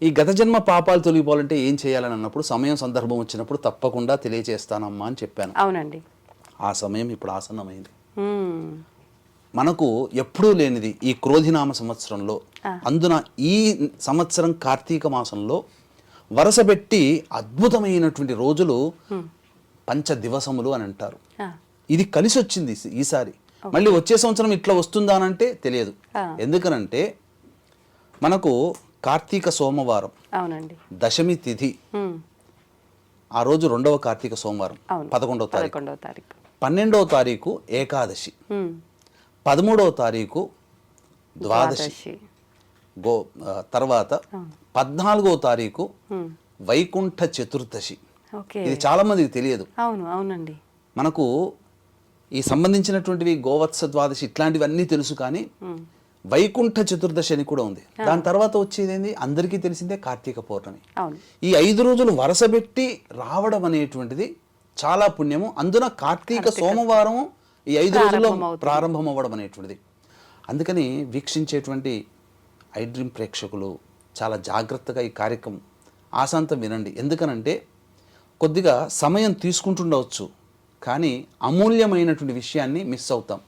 ఈ గత జన్మ పాపాలు తొలగిపోవాలంటే ఏం చేయాలని అన్నప్పుడు సమయం సందర్భం వచ్చినప్పుడు తప్పకుండా తెలియజేస్తానమ్మా అని చెప్పాను. అవునండి. ఆ సమయం ఇప్పుడు ఆసన్నమైంది. మనకు ఎప్పుడూ లేనిది ఈ క్రోధినామ సంవత్సరంలో, అందున ఈ సంవత్సరం కార్తీక మాసంలో వరసపెట్టి అద్భుతమైనటువంటి రోజులు పంచ దివసములు అని అంటారు. ఇది కలిసి వచ్చింది ఈసారి. మళ్ళీ వచ్చే సంవత్సరం ఇట్లా వస్తుందా అనంటే తెలియదు. ఎందుకనంటే మనకు కార్తీక సోమవారం, అవునండి, దశమి తిథి, ఆ రోజు 2వ కార్తీక సోమవారం 11వ తారీఖు, 12వ తారీఖు ఏకాదశి, 13వ తారీఖు ద్వాదశి, తర్వాత 14వ తారీఖు వైకుంఠ చతుర్దశి. ఇది చాలా మందికి తెలియదు. అవునండి. మనకు ఈ సంబంధించినటువంటివి గోవత్స ద్వాదశి ఇట్లాంటివన్నీ తెలుసు, కానీ వైకుంఠ చతుర్దశి అని కూడా ఉంది. దాని తర్వాత వచ్చేది ఏంది అందరికీ తెలిసిందే కార్తీక పౌర్ణమి. ఈ 5 రోజులు వరుసపెట్టి రావడం అనేటువంటిది చాలా పుణ్యము. అందున కార్తీక సోమవారం ఈ 5 రోజుల్లో ప్రారంభం అవ్వడం అనేటువంటిది. అందుకని వీక్షించేటువంటి ఐ డ్రీమ్ ప్రేక్షకులు చాలా జాగ్రత్తగా ఈ కార్యక్రమం ఆశాంతం వినండి. ఎందుకనంటే కొద్దిగా సమయం తీసుకుంటుండవచ్చు, కానీ అమూల్యమైనటువంటి విషయాన్ని మిస్ అవుతాం.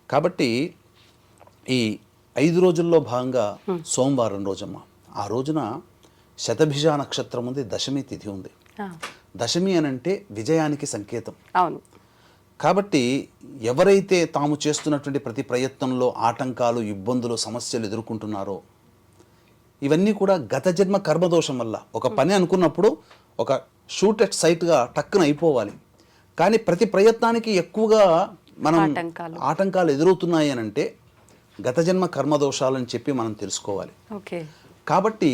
కాబట్టి ఈ 5 రోజుల్లో భాగంగా సోమవారం రోజమ్మ, ఆ రోజున శతభిష నక్షత్రం ఉంది, దశమి తిథి ఉంది. దశమి అనంటే విజయానికి సంకేతం. కాబట్టి ఎవరైతే తాము చేస్తున్నటువంటి ప్రతి ప్రయత్నంలో ఆటంకాలు, ఇబ్బందులు, సమస్యలు ఎదుర్కొంటున్నారో ఇవన్నీ కూడా గత జన్మ కర్మదోషం వల్ల. ఒక పని అనుకున్నప్పుడు ఒక షూట్ ఎట్ సైట్గా టక్కున అయిపోవాలి, కానీ ప్రతి ప్రయత్నానికి ఎక్కువగా మనం ఆటంకాలు ఎదురవుతున్నాయి అని అంటే గత జన్మ కర్మదోషాలని చెప్పి మనం తెలుసుకోవాలి. కాబట్టి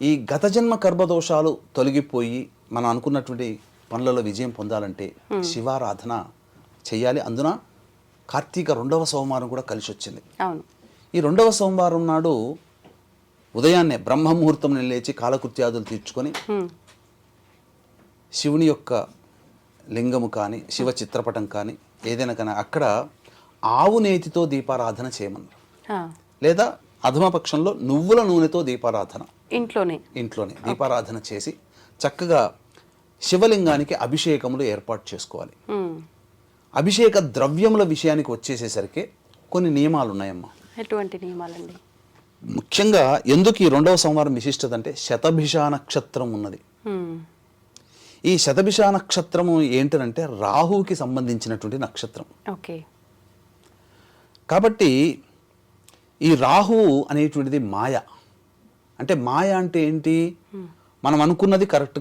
ఈ గత జన్మ కర్మదోషాలు తొలగిపోయి మనం అనుకున్నటువంటి పనులలో విజయం పొందాలంటే శివారాధన చెయ్యాలి. అందున కార్తీక 2వ సోమవారం కూడా కలిసి వచ్చింది. ఈ 2వ సోమవారం నాడు ఉదయాన్నే బ్రహ్మముహూర్తం లేచి కాలకృత్యాదులు తీర్చుకొని శివుని యొక్క లింగము కానీ, శివ చిత్రపటం కానీ, ఏదైనా కానీ అక్కడ ఆవు నేతితో దీపారాధన చేయమన్నారు. లేదా అధమపక్షంలో నువ్వుల నూనెతో దీపారాధన ఇంట్లోనే దీపారాధన చేసి చక్కగా శివలింగానికి అభిషేకములు ఏర్పాటు చేసుకోవాలి. అభిషేక ద్రవ్యముల విషయానికి వచ్చేసేసరికి కొన్ని నియమాలు ఉన్నాయమ్మా. ఎటువంటి నియమాలండి? ముఖ్యంగా ఎందుకు ఈ 2వ సోమవారం విశిష్టత అంటే శతభిష నక్షత్రం ఉన్నది. ఈ శతభిష నక్షత్రము ఏంటంటే రాహువుకి సంబంధించినటువంటి నక్షత్రం. కాబట్టి ఈ రాహువు అనేటువంటిది మాయ. అంటే మాయ అంటే ఏంటి? మనం అనుకున్నది కరెక్ట్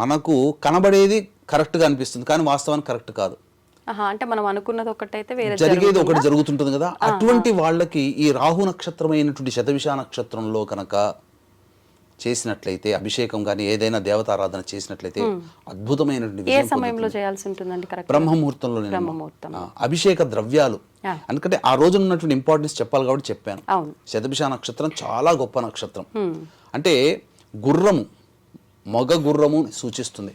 మనకు కనబడేది కరెక్ట్గా అనిపిస్తుంది, కానీ వాస్తవానికి కరెక్ట్ కాదు. అంటే మనం అనుకున్నది ఒకటైతే జరిగేది ఒకటి జరుగుతుంటుంది కదా. అటువంటి వాళ్ళకి ఈ రాహు నక్షత్రమైనటువంటి శతభిష నక్షత్రంలో కనుక చేసినట్లయితే అభిషేకం కానీ ఏదైనా దేవతారాధన చేసినట్లయితే అద్భుతమైనటువంటి బ్రహ్మముహూర్తంలో అభిషేక ద్రవ్యాలు. ఎందుకంటే ఆ రోజు ఉన్నటువంటి ఇంపార్టెన్స్ చెప్పాలి కాబట్టి చెప్పాను. శతభిష నక్షత్రం చాలా గొప్ప నక్షత్రం. అంటే గుర్రము, మగ గుర్రము సూచిస్తుంది.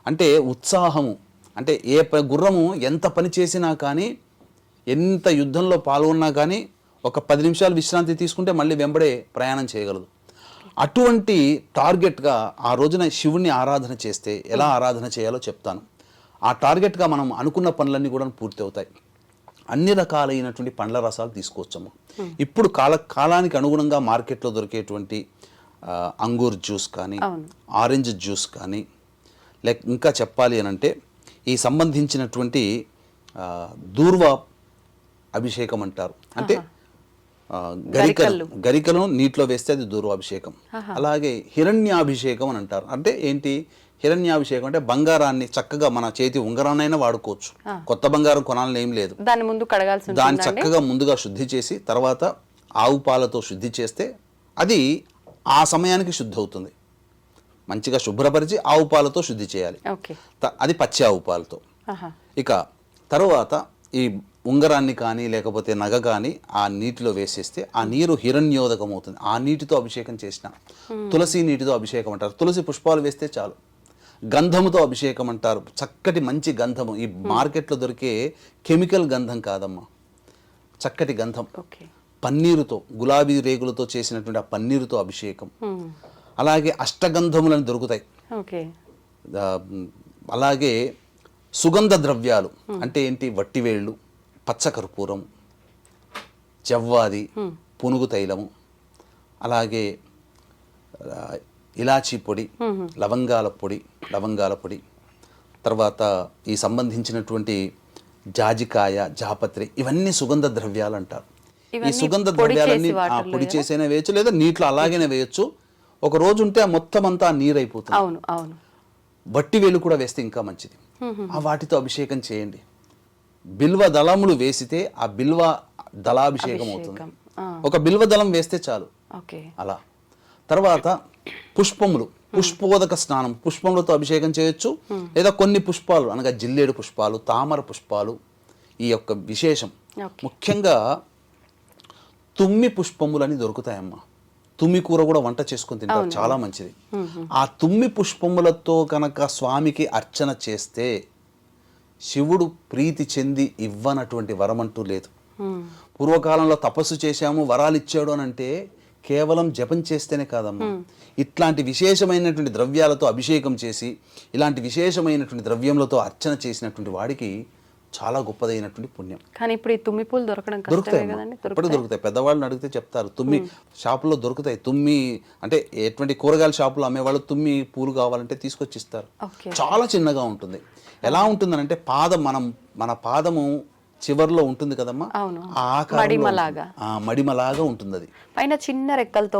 అంటే ఉత్సాహము. అంటే ఏ గుర్రము ఎంత పని చేసినా కానీ, ఎంత యుద్ధంలో పాల్గొన్నా కానీ ఒక 10 నిమిషాలు విశ్రాంతి తీసుకుంటే మళ్ళీ వెంబడే ప్రయాణం చేయగలదు. అటువంటి టార్గెట్గా ఆ రోజున శివుణ్ణి ఆరాధన చేస్తే ఎలా ఆరాధన చేయాలో చెప్తాను. ఆ టార్గెట్గా మనం అనుకున్న పనులన్నీ కూడా పూర్తి అవుతాయి. అన్ని రకాలైనటువంటి పండ్ల రసాలు తీసుకోవచ్చమ్మా. ఇప్పుడు కాలానికి అనుగుణంగా మార్కెట్లో దొరికేటువంటి అంగూర్ జ్యూస్ కానీ, ఆరెంజ్ జ్యూస్ కానీ, లేక ఇంకా చెప్పాలి అని అంటే ఈ సంబంధించినటువంటి దూర్వ అభిషేకం అంటారు. అంటే గరికలను నీటిలో వేస్తే అది దూర్వాభిషేకం. అలాగే హిరణ్యాభిషేకం అని అంటారు. అంటే ఏంటి హిరణ్యాభిషేకం? అంటే బంగారాన్ని చక్కగా మన చేతి ఉంగరాన్నైనా వాడుకోవచ్చు, కొత్త బంగారం కొనాలని ఏం లేదు. దాన్ని చక్కగా ముందుగా శుద్ధి చేసి తర్వాత ఆవు పాలతో శుద్ధి చేస్తే అది ఆ సమయానికి శుద్ధి అవుతుంది. మంచిగా శుభ్రపరిచి ఆవు పాలతో శుద్ధి చేయాలి. అది పచ్చి ఆవు పాలతో. ఇక తర్వాత ఈ ఉంగరాన్ని కానీ లేకపోతే నగ కానీ ఆ నీటిలో వేసేస్తే ఆ నీరు హిరణ్యోదకం అవుతుంది. ఆ నీటితో అభిషేకం చేసిన తులసి నీటితో అభిషేకం అంటారు. తులసి పుష్పాలు వేస్తే చాలు. గంధముతో అభిషేకం అంటారు. చక్కటి మంచి గంధము, ఈ మార్కెట్లో దొరికే కెమికల్ గంధం కాదమ్మా, చక్కటి గంధం. పన్నీరుతో, గులాబీ రేగులతో చేసినటువంటి ఆ పన్నీరుతో అభిషేకం, అలాగే అష్టగంధములను దొరుకుతాయి. ఓకే. అలాగే సుగంధ ద్రవ్యాలు అంటే ఏంటి, వట్టివేళ్ళు, పచ్చకర్పూరం, జవ్వాది, పునుగు తైలము, అలాగే ఇలాచీ పొడి, లవంగాల పొడి, తర్వాత ఈ సంబంధించినటువంటి జాజికాయ, జాపత్రి, ఇవన్నీ సుగంధ ద్రవ్యాలు అంటారు. ఈ సుగంధ ద్రవ్యాలన్నీ పొడి చేసైనా వేయచ్చు, లేదా నీటిలో అలాగనే వేయచ్చు. ఒక రోజు ఉంటే ఆ మొత్తం అంతా నీరు అయిపోతుంది. అవును అవును. వట్టి వేలు కూడా వేస్తే ఇంకా మంచిది. ఆ వాటితో అభిషేకం చేయండి. బిల్వ దళములు వేసితే ఆ బిల్వ దళాభిషేకం అవుతుంది. ఒక బిల్వ దళం వేస్తే చాలు. అలా తర్వాత పుష్పోదక స్నానం, పుష్పములతో అభిషేకం చేయొచ్చు, లేదా కొన్ని పుష్పాలు అనగా జిల్లేడు పుష్పాలు, తామర పుష్పాలు. ఈ యొక్క విశేషం ముఖ్యంగా తుమ్మి పుష్పములని దొరుకుతాయమ్మా. తుమ్మి కూర కూడా వంట చేసుకొని తింటారు, చాలా మంచిది. ఆ తుమ్మి పుష్పములతో కనుక స్వామికి అర్చన చేస్తే శివుడు ప్రీతి చెంది ఇవ్వనటువంటి వరం అంటూ లేదు. పూర్వకాలంలో తపస్సు చేశాము వరాలు ఇచ్చాడు అని అంటే కేవలం జపం చేస్తేనే కాదమ్మా, ఇట్లాంటి విశేషమైనటువంటి ద్రవ్యాలతో అభిషేకం చేసి ఇలాంటి విశేషమైనటువంటి ద్రవ్యములతో అర్చన చేసినటువంటి వాడికి చాలా గొప్పదైనటువంటి పుణ్యం. కానీ ఇప్పుడు ఈ తుమ్మి పూలు దొరకడం దొరుకుతాయి, ఇప్పుడు దొరుకుతాయి. పెద్దవాళ్ళని అడిగితే చెప్తారు, తుమ్మి షాపులో దొరుకుతాయి. తుమ్మి అంటే ఎటువంటి కూరగాయల షాపులో అమ్మేవాళ్ళు తుమ్మి పూలు కావాలంటే తీసుకొచ్చి ఇస్తారు. చాలా చిన్నగా ఉంటుంది. ఎలా ఉంటుందనంటే మన పాదము చివర్లో ఉంటుంది కదమ్మా, మడిమలాగా ఉంటుంది. అది పైన చిన్న రెక్కలతో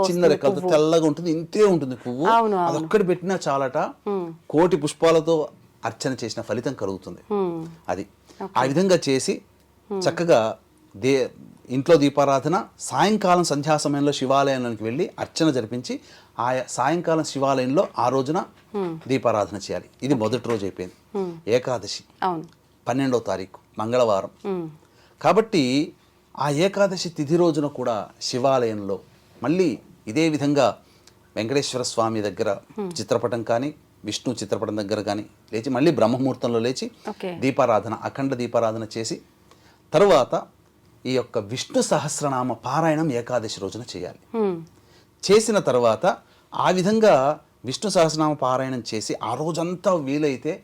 తెల్లగా ఉంటుంది, ఇంతే ఉంటుంది పువ్వు. అదొక్కటి పెట్టినా చాలట కోటి పుష్పాలతో అర్చన చేసిన ఫలితం కలుగుతుంది. అది ఆ విధంగా చేసి చక్కగా ఇంట్లో దీపారాధన, సాయంకాలం సంధ్యా సమయంలో శివాలయంలోకి వెళ్ళి అర్చన జరిపించి ఆ సాయంకాలం శివాలయంలో ఆ రోజున దీపారాధన చేయాలి. ఇది మొదటి రోజు అయిపోయింది. ఏకాదశి 12వ తారీఖు మంగళవారం కాబట్టి ఆ ఏకాదశి తిథి రోజున కూడా శివాలయంలో మళ్ళీ ఇదే విధంగా వెంకటేశ్వర స్వామి దగ్గర చిత్రపటం కానీ, విష్ణు చిత్రపటం దగ్గర కానీ లేచి మళ్ళీ బ్రహ్మముహూర్తంలో లేచి దీపారాధన, అఖండ దీపారాధన చేసి తరువాత ఈ యొక్క విష్ణు సహస్రనామ పారాయణం ఏకాదశి రోజున చేయాలి. చేసిన తర్వాత ఆ విధంగా విష్ణు సహస్రనామ పారాయణం చేసి ఆ రోజంతా వీలైతే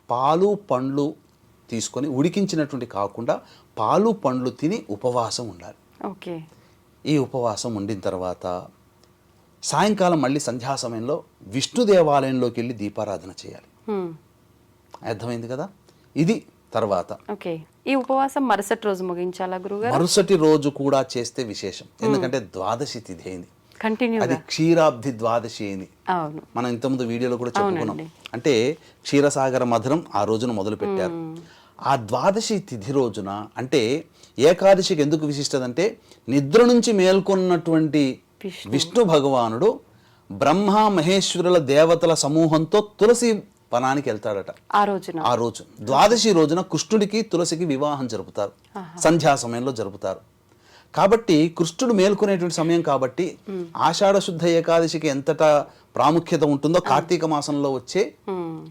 పాలు పండ్లు తీసుకొని, ఉడికించినటువంటి కాకుండా పాలు పండ్లు తిని ఉపవాసం ఉండాలి. ఈ ఉపవాసం ఉండిన తర్వాత సాయంకాలం మళ్ళీ సంధ్యా సమయంలో విష్ణు దేవాలయంలోకి వెళ్ళి దీపారాధన చేయాలి. అర్థమైంది కదా. ఇది తర్వాత ఈ ఉపవాసం మరుసటి రోజు ముగించాలా గురుగారు? మరుసటి రోజు కూడా చేస్తే విశేషం, ఎందుకంటే ద్వాదశి తిథి అయింది, అది క్షీరాబ్ది ద్వాదశి అయింది. మనం ఇంతకుముందు వీడియోలో కూడా చెప్పుకున్నాం. అంటే క్షీరసాగర మధురం ఆ రోజున మొదలు పెట్టారు. ఆ ద్వాదశి తిథి రోజున అంటే ఏకాదశికి ఎందుకు విశిష్టదంటే నిద్ర నుంచి మేల్కొన్నటువంటి విష్ణు భగవానుడు బ్రహ్మ మహేశ్వరుల దేవతల సమూహంతో తులసి వనానికి వెళ్తాడట. ఆ రోజు ద్వాదశి రోజున కృష్ణుడికి తులసికి వివాహం జరుపుతారు, సంధ్యా సమయంలో జరుపుతారు. కాబట్టి కృష్ణుడు మేల్కొనేటువంటి సమయం కాబట్టి ఆషాఢ శుద్ధ ఏకాదశికి ఎంతటా ప్రాముఖ్యత ఉంటుందో కార్తీక మాసంలో వచ్చే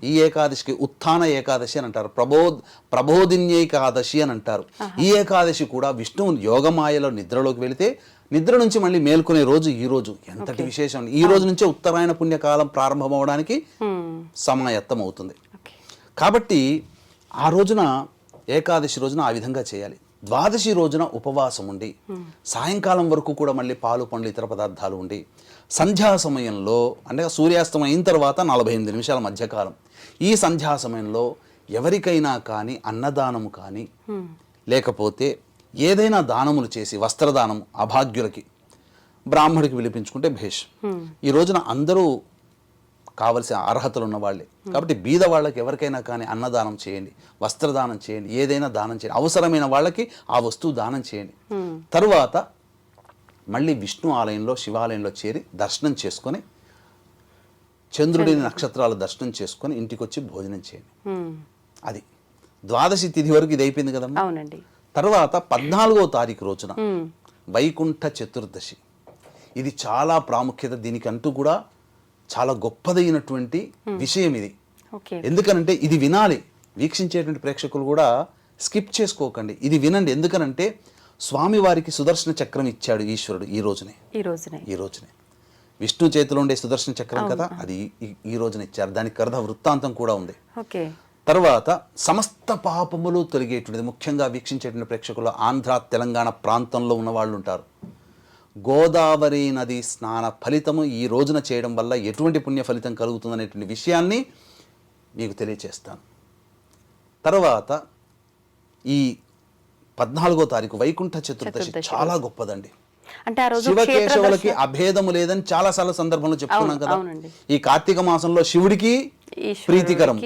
ఈ ఏకాదశికి ఉత్థాన ఏకాదశి అని అంటారు, ప్రబోధిన్యేకాదశి అని అంటారు. ఈ ఏకాదశి కూడా విష్ణువు యోగమాయలో నిద్రలోకి వెళితే నిద్ర నుంచి మళ్ళీ మేల్కొనే రోజు ఈ రోజు. ఎంతటి విశేషం! ఈ రోజు నుంచే ఉత్తరాయణ పుణ్యకాలం ప్రారంభమవడానికి సమాయత్తం అవుతుంది. కాబట్టి ఆ రోజున ఏకాదశి రోజున ఆ విధంగా చేయాలి. ద్వాదశి రోజున ఉపవాసం ఉండి సాయంకాలం వరకు కూడా మళ్ళీ పాలు పండ్లు ఇతర పదార్థాలు ఉండి సంధ్యా సమయంలో అంటే సూర్యాస్తం అయిన తర్వాత 48 నిమిషాల మధ్యకాలం ఈ సంధ్యా సమయంలో ఎవరికైనా కానీ అన్నదానము కానీ లేకపోతే ఏదైనా దానములు చేసి, వస్త్రదానం అభాగ్యులకి బ్రాహ్మడికి విలిపించుకుంటే భేష్. ఈ రోజున అందరూ కావలసిన అర్హతలు ఉన్న వాళ్ళే కాబట్టి బీద వాళ్ళకి ఎవరికైనా కానీ అన్నదానం చేయండి, వస్త్రదానం చేయండి, ఏదైనా దానం చేయండి, అవసరమైన వాళ్ళకి ఆ వస్తువు దానం చేయండి. తరువాత మళ్ళీ విష్ణు ఆలయంలో శివాలయంలో చేరి దర్శనం చేసుకొని చంద్రుడిని నక్షత్రాల దర్శనం చేసుకొని ఇంటికి వచ్చి భోజనం చేయండి. అది ద్వాదశి తిథి వరకు ఇది అయిపోయింది కదమ్మా. తర్వాత 14వ తారీఖు రోజున వైకుంఠ చతుర్దశి. ఇది చాలా ప్రాముఖ్యత, దీనికంటూ కూడా చాలా గొప్పదైనటువంటి విషయం ఇది. ఎందుకనంటే ఇది వినాలి, వీక్షించేటువంటి ప్రేక్షకులు కూడా స్కిప్ చేసుకోకండి, ఇది వినండి. ఎందుకనంటే స్వామివారికి సుదర్శన చక్రం ఇచ్చాడు ఈశ్వరుడు ఈ రోజునే. విష్ణు చేతిలో ఉండే సుదర్శన చక్రం కదా, అది ఈ రోజున ఇచ్చారు. దానికి కథ వృత్తాంతం కూడా ఉంది. తర్వాత సమస్త పాపములు తొలగేటువంటిది, ముఖ్యంగా వీక్షించేటువంటి ప్రేక్షకులు ఆంధ్ర తెలంగాణ ప్రాంతంలో ఉన్న వాళ్ళు ఉంటారు. గోదావరి నది స్నాన ఫలితము ఈ రోజున చేయడం వల్ల ఎటువంటి పుణ్య ఫలితం కలుగుతుందనేటువంటి విషయాన్ని మీకు తెలియచేస్తాను. తర్వాత ఈ 14వ తారీఖు వైకుంఠ చతుర్దశి చాలా గొప్పదండి. అంటే ఆ రోజు శివకేశవులకి అభేదము లేదని చాలా చాలా సందర్భంలో చెప్పుకున్నాం కదా. ఈ కార్తీక మాసంలో శివుడికి ప్రీతికరం,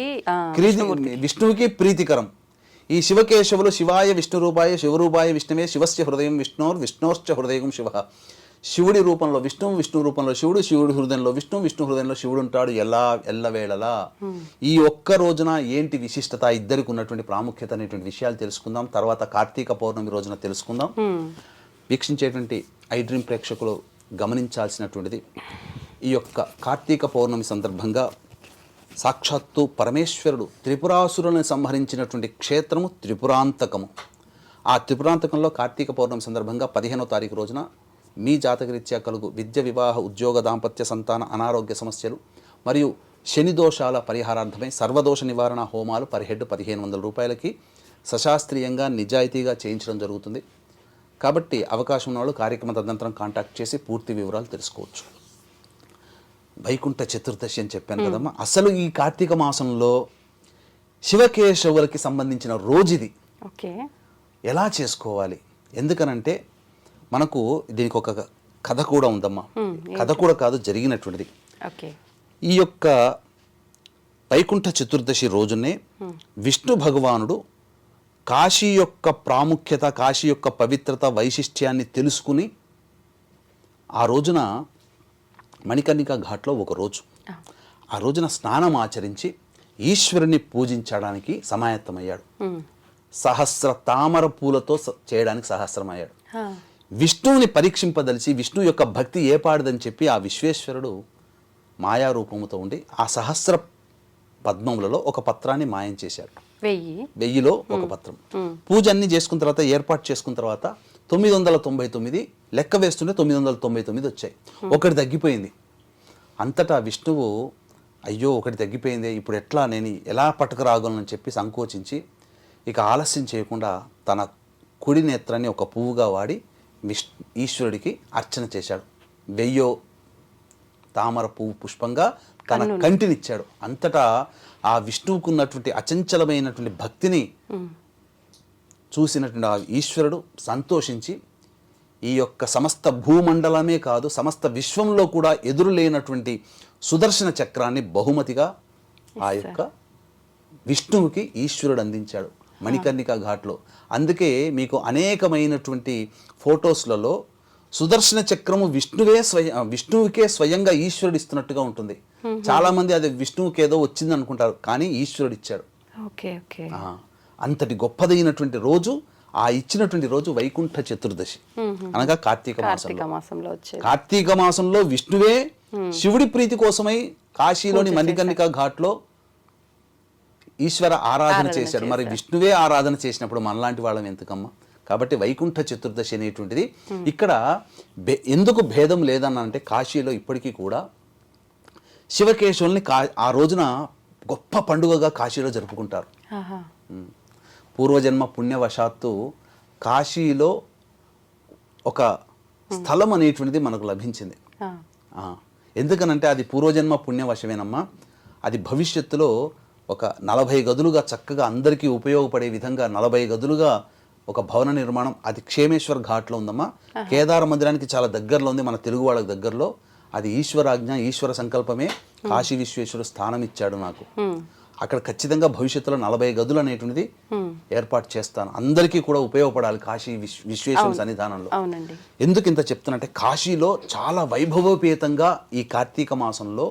విష్ణువుకి ప్రీతికరం. ఈ శివకేశవులు శివాయ విష్ణు రూపాయ శివరూపాయ విష్ణువే శివస్య హృదయం విష్ణోర్విష్ణోశ్చ హృదయం శివ. శివుడి రూపంలో విష్ణువు, విష్ణు రూపంలో శివుడు, శివుడి హృదయంలో విష్ణు, విష్ణు హృదయంలో శివుడు ఉంటాడు ఎల్లవేళలా. ఈ ఒక్క రోజున ఏంటి విశిష్టత, ఇద్దరికి ఉన్నటువంటి ప్రాముఖ్యత అనేటువంటి విషయాలు తెలుసుకుందాం. తర్వాత కార్తీక పౌర్ణమి రోజున తెలుసుకుందాం. వీక్షించేటువంటి ఐ డ్రీమ్ ప్రేక్షకులు గమనించాల్సినటువంటిది, ఈ యొక్క కార్తీక పౌర్ణమి సందర్భంగా సాక్షాత్తు పరమేశ్వరుడు త్రిపురాసురులను సంహరించినటువంటి క్షేత్రము త్రిపురాంతకము. ఆ త్రిపురాంతకంలో కార్తీక పౌర్ణమి సందర్భంగా 15వ తారీఖు రోజున మీ జాతకరీత్యా కలుగు విద్య, వివాహ, ఉద్యోగ, దాంపత్య, సంతాన, అనారోగ్య సమస్యలు మరియు శని దోషాల పరిహారార్థమై సర్వదోష నివారణ హోమాలు పర్ హెడ్ 1500 రూపాయలకి సశాస్త్రీయంగా నిజాయితీగా చేయించడం జరుగుతుంది. కాబట్టి అవకాశం ఉన్న వాళ్ళు కార్యక్రమ తదనంతరం కాంటాక్ట్ చేసి పూర్తి వివరాలు తెలుసుకోవచ్చు. వైకుంఠ చతుర్దశి అని చెప్పాను కదమ్మా. అసలు ఈ కార్తీక మాసంలో శివకేశవులకి సంబంధించిన రోజుది. ఎలా చేసుకోవాలి? ఎందుకనంటే మనకు దీనికి ఒక కథ కూడా ఉందమ్మా. కథ కూడా కాదు, జరిగినటువంటిది. ఈ యొక్క వైకుంఠ చతుర్దశి రోజునే విష్ణు భగవానుడు కాశీ యొక్క ప్రాముఖ్యత, కాశీ యొక్క పవిత్రత, వైశిష్ట్యాన్ని తెలుసుకుని ఆ రోజున మణికర్ణికా ఘాట్లో ఒక రోజు ఆ రోజున స్నానం ఆచరించి ఈశ్వరుని పూజించడానికి సమాయత్తమయ్యాడు. సహస్ర తామర పూలతో చేయడానికి సహస్రమయ్యాడు. విష్ణువుని పరీక్షింపదలిచి విష్ణు యొక్క భక్తి ఏపాడదని చెప్పి ఆ విశ్వేశ్వరుడు మాయారూపముతో ఉండి ఆ సహస్ర పద్మములలో ఒక పత్రాన్ని మాయం చేశాడు. 1000లో ఒక పత్రం. పూజ అన్ని చేసుకున్న తర్వాత, ఏర్పాటు చేసుకున్న తర్వాత 999 లెక్క వేస్తుంటే 999 వచ్చాయి. ఒకటి తగ్గిపోయింది. అంతటా విష్ణువు అయ్యో ఒకటి తగ్గిపోయింది, ఇప్పుడు ఎట్లా, నేను ఎలా పట్టుకురాగలను చెప్పి సంకోచించి ఇక ఆలస్యం చేయకుండా తన కుడి నేత్రాన్ని ఒక పువ్వుగా వాడి ఈశ్వరుడికి అర్చన చేశాడు. 1000 తామర పువ్వు పుష్పంగా తన కంటినిచ్చాడు. అంతటా ఆ విష్ణువుకు ఉన్నటువంటి అచంచలమైనటువంటి భక్తిని చూసినటువంటి ఆ ఈశ్వరుడు సంతోషించి ఈ యొక్క సమస్త భూమండలమే కాదు సమస్త విశ్వంలో కూడా ఎదురులేనటువంటి సుదర్శన చక్రాన్ని బహుమతిగా ఆ యొక్క విష్ణువుకి ఈశ్వరుడు అందించాడు మణికర్ణికా ఘాట్లో. అందుకే మీకు అనేకమైనటువంటి ఫొటోస్లలో సుదర్శన చక్రము విష్ణువుకే స్వయంగా ఈశ్వరుడు ఇస్తున్నట్టుగా ఉంటుంది. చాలా మంది అది విష్ణువుకి ఏదో వచ్చింది అనుకుంటారు, కానీ ఈశ్వరుడు ఇచ్చాడు. అంతటి గొప్పదైనటువంటి రోజు, ఆ ఇచ్చినటువంటి రోజు వైకుంఠ చతుర్దశి అనగా కార్తీక మాసంలో. కార్తీక మాసంలో విష్ణువే శివుడి ప్రీతి కోసమై కాశీలోని మణికర్ణికా ఘాట్లో ఈశ్వర ఆరాధన చేశాడు. మరి విష్ణువే ఆరాధన చేసినప్పుడు మనలాంటి వాళ్ళం ఎందుకమ్మా? కాబట్టి వైకుంఠ చతుర్దశి అనేటువంటిది ఇక్కడ ఎందుకు భేదం లేదన్నంటే, కాశీలో ఇప్పటికీ కూడా శివకేశవుల్ని ఆ రోజున గొప్ప పండుగగా కాశీలో జరుపుకుంటారు. పూర్వజన్మ పుణ్యవశాత్తు కాశీలో ఒక స్థలం అనేటువంటిది మనకు లభించింది. ఎందుకనంటే అది పూర్వజన్మ పుణ్యవశమేనమ్మా. అది భవిష్యత్తులో ఒక 40 గదులుగా చక్కగా అందరికీ ఉపయోగపడే విధంగా 40 గదులుగా ఒక భవన నిర్మాణం, అది క్షేమేశ్వర్ ఘాట్లో ఉందమ్మా. కేదార మందిరానికి చాలా దగ్గరలో ఉంది, మన తెలుగు వాళ్ళకి దగ్గరలో. అది ఈశ్వరాజ్ఞ, ఈశ్వర సంకల్పమే. కాశీ విశ్వేశ్వరుడు స్థానం ఇచ్చాడు నాకు. అక్కడ ఖచ్చితంగా భవిష్యత్తులో 40 గదులు అనేటువంటిది ఏర్పాటు చేస్తాను. అందరికీ కూడా ఉపయోగపడాలి కాశీ విశ్వేశ్వరుని సన్నిధానంలో. ఎందుకు ఇంత చెప్తున్నంటే, కాశీలో చాలా వైభవోపేతంగా ఈ కార్తీక మాసంలో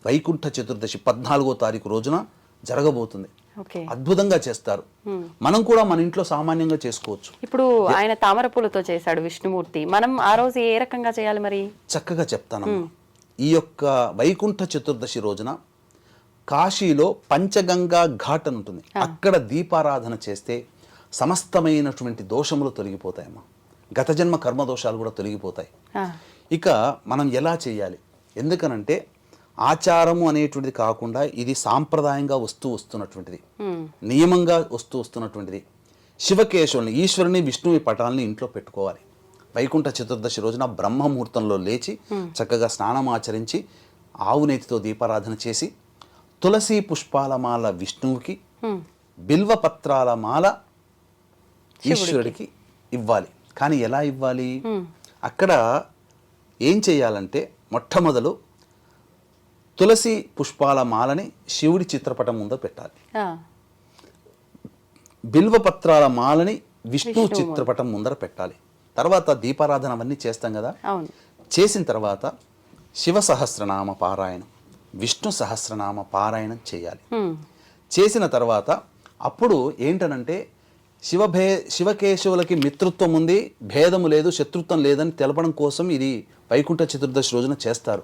వైకుంఠ చతుర్దశి 14వ తారీఖు రోజున జరగబోతుంది. అద్భుతంగా చేస్తారు. మనం కూడా మన ఇంట్లో సామాన్యంగా చేసుకోవచ్చు. ఇప్పుడు ఆయన తామర పూలతో చేశాడు విష్ణుమూర్తి, మనం ఆ రోజు ఏ రకంగా చేయాలి మరి? చక్కగా చెప్తానమ్మా. ఈ యొక్క వైకుంఠ చతుర్దశి రోజున కాశీలో పంచగంగా ఘాట్ అని ఉంటుంది. అక్కడ దీపారాధన చేస్తే సమస్తమైనటువంటి దోషములు తొలగిపోతాయమ్మా. గత జన్మ కర్మ దోషాలు కూడా తొలగిపోతాయి. ఇక మనం ఎలా చేయాలి? ఎందుకనంటే ఆచారము అనేటువంటిది కాకుండా ఇది సాంప్రదాయంగా వస్తున్నటువంటిది, నియమంగా వస్తున్నటువంటిది. శివకేశవుల్ని, ఈశ్వరుని, విష్ణువి పటాలని ఇంట్లో పెట్టుకోవాలి. వైకుంఠ చతుర్దశి రోజున బ్రహ్మముహూర్తంలో లేచి చక్కగా స్నానం ఆచరించి ఆవు నేతితో దీపారాధన చేసి తులసి పుష్పాల మాల విష్ణువుకి, బిల్వ పత్రాల మాల ఈశ్వరుడికి ఇవ్వాలి. కానీ ఎలా ఇవ్వాలి? అక్కడ ఏం చేయాలంటే మొట్టమొదలు తులసి పుష్పాల మాలని శివుడి చిత్రపటం ముందు పెట్టాలి. బిల్వ పత్రాల మాలని విష్ణు చిత్రపటం ముందర పెట్టాలి. తర్వాత దీపారాధన అవన్నీ చేస్తాం కదా, చేసిన తర్వాత శివ సహస్రనామ పారాయణం, విష్ణు సహస్రనామ పారాయణం చేయాలి. చేసిన తర్వాత అప్పుడు ఏంటనంటే శివకేశవులకి మిత్రత్వం ఉంది, భేదము లేదు, శత్రుత్వం లేదని తెలపడం కోసం ఇది వైకుంఠ చతుర్దశి రోజున చేస్తారు.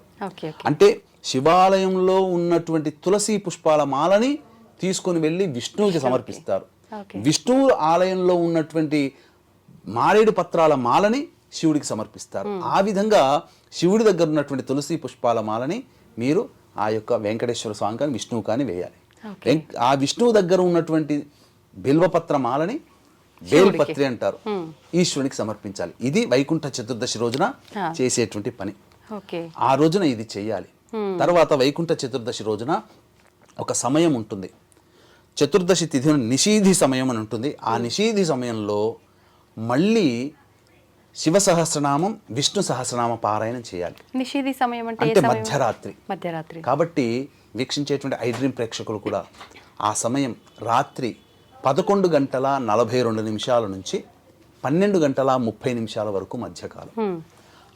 అంటే శివాలయంలో ఉన్నటువంటి తులసి పుష్పాల మాలని తీసుకొని వెళ్ళి విష్ణువుకి సమర్పిస్తారు. విష్ణువు ఆలయంలో ఉన్నటువంటి మారేడు పత్రాల మాలని శివుడికి సమర్పిస్తారు. ఆ విధంగా శివుడి దగ్గర ఉన్నటువంటి తులసి పుష్పాల మాలని మీరు ఆ యొక్క వెంకటేశ్వర స్వామి కానీ విష్ణువు కానీ వేయాలి. ఆ విష్ణువు దగ్గర ఉన్నటువంటి బిల్వపత్ర మాలని బేల్పత్రి అంటారు, ఈశ్వరునికి సమర్పించాలి. ఇది వైకుంఠ చతుర్దశి రోజున చేసేటువంటి పని. ఆ రోజున ఇది చెయ్యాలి. తర్వాత వైకుంఠ చతుర్దశి రోజున ఒక సమయం ఉంటుంది, చతుర్దశి తిథి నిషీధి సమయం అని ఉంటుంది. ఆ నిషీధి సమయంలో మళ్ళీ శివ సహస్రనామం, విష్ణు సహస్రనామ పారాయణం చేయాలి. నిషీధి సమయం అంటే మధ్యరాత్రి. కాబట్టి వీక్షించేటువంటి ఐడ్రీమ్ ప్రేక్షకులు కూడా ఆ సమయం రాత్రి 11:42 నుంచి 12:30 వరకు మధ్యకాలం.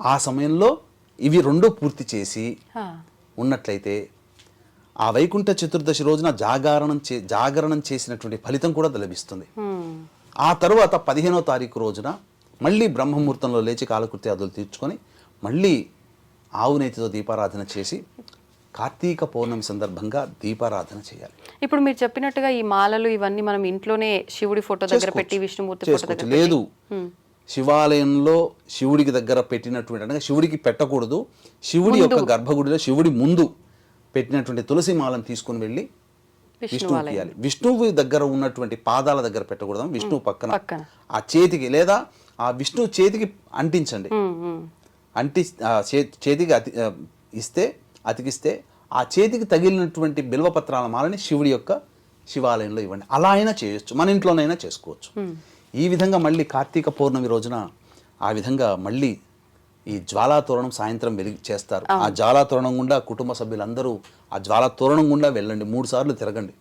ఆ సమయంలో ఇవి రెండు పూర్తి చేసి ఉన్నట్లయితే ఆ వైకుంఠ చతుర్దశి రోజున జాగరణం చేసినటువంటి ఫలితం కూడా లభిస్తుంది. ఆ తరువాత 15వ తారీఖు రోజున మళ్ళీ బ్రహ్మముహూర్తంలో లేచి కాలకృత్యాదులు తీర్చుకొని మళ్ళీ ఆవు నేతితో దీపారాధన చేసి కార్తీక పౌర్ణమి సందర్భంగా దీపారాధన చేయాలి. ఇప్పుడు మీరు చెప్పినట్టుగా ఈ మాలలు ఇవన్నీ మనం ఇంట్లోనే శివుడి ఫోటో దగ్గర పెట్టి, విష్ణుమూర్తి ఫోటో దగ్గర లేదు, శివాలయంలో శివుడికి దగ్గర పెట్టినటువంటి, అంటే శివుడికి పెట్టకూడదు, శివుడి యొక్క గర్భగుడిలో శివుడి ముందు పెట్టినటువంటి తులసి మాలను తీసుకుని వెళ్ళి విష్ణువుకి ఇవ్వాలి. విష్ణువు దగ్గర ఉన్నటువంటి పాదాల దగ్గర పెట్టకూడదు, విష్ణువు పక్కన ఆ చేతికి లేదా ఆ విష్ణువు చేతికి అంటించండి. చేతికి అతికిస్తే ఆ చేతికి తగిలినటువంటి బిల్వపత్రాల మాలని శివుడి యొక్క శివాలయంలో ఇవ్వండి. అలా అయినా చేయొచ్చు, మన ఇంట్లోనైనా చేసుకోవచ్చు. ఈ విధంగా మళ్ళీ కార్తీక పౌర్ణమి రోజున ఆ విధంగా మళ్ళీ ఈ జ్వాలాతోరణం సాయంత్రం చేస్తారు. ఆ జ్వాలాతోరణం గుండా కుటుంబ సభ్యులందరూ ఆ జ్వాలాతోరణం గుండా వెళ్ళండి, 3 సార్లు తిరగండి.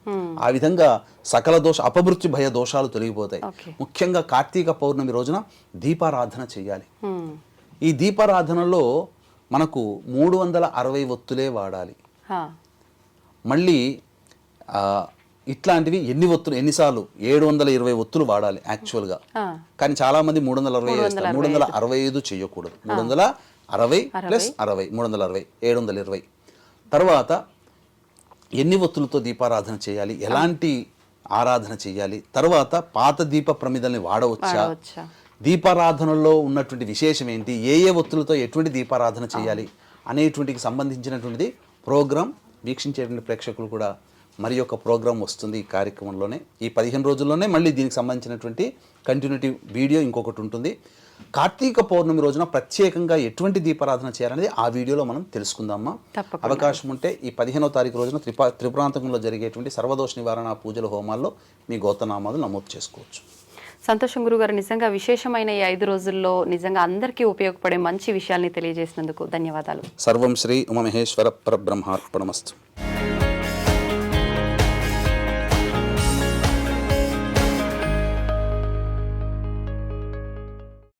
ఆ విధంగా సకల అపమృత్యు భయ దోషాలు తొలగిపోతాయి. ముఖ్యంగా కార్తీక పౌర్ణమి రోజున దీపారాధన చేయాలి. ఈ దీపారాధనలో మనకు 360 ఒత్తులే వాడాలి. మళ్ళీ ఇట్లాంటివి ఎన్నిసార్లు 720 ఒత్తులు వాడాలి యాక్చువల్గా. కానీ చాలా మంది 360 చేస్తారు. 365 చేయకూడదు. 360 ప్లస్ 60, 360, 720. తర్వాత ఎన్ని ఒత్తులతో దీపారాధన చేయాలి, ఎలాంటి ఆరాధన చేయాలి, తర్వాత పాత దీప ప్రమిదల్ని వాడవచ్చా, దీపారాధనలో ఉన్నటువంటి విశేషం ఏంటి, ఏ ఒత్తులతో ఎటువంటి దీపారాధన చేయాలి అనేటువంటికి సంబంధించినటువంటిది ప్రోగ్రాం వీక్షించేటువంటి ప్రేక్షకులు కూడా మరి యొక్క ప్రోగ్రాం వస్తుంది ఈ కార్యక్రమంలోనే. ఈ 15 రోజుల్లోనే మళ్ళీ దీనికి సంబంధించినటువంటి కంటిన్యూటీ వీడియో ఇంకొకటి ఉంటుంది. కార్తీక పౌర్ణమి రోజున ప్రత్యేకంగా ఎటువంటి దీపారాధన చేయాలనేది ఆ వీడియోలో మనం తెలుసుకుందామా. అవకాశం ఉంటే ఈ 15వ తారీఖు రోజున త్రిపురాంతకంలో జరిగేటువంటి సర్వదోష నివారణ పూజల హోమాల్లో మీ గోత్రనామాలు నమోదు చేసుకోవచ్చు. సంతోషం గురుగారు, నిజంగా విశేషమైన ఈ 5 రోజుల్లో నిజంగా అందరికీ ఉపయోగపడే మంచి విషయాల్ని తెలియజేసినందుకు ధన్యవాదాలు. సర్వం శ్రీ ఉమామహేశ్వర పరబ్రహ్మార్పణమస్తు.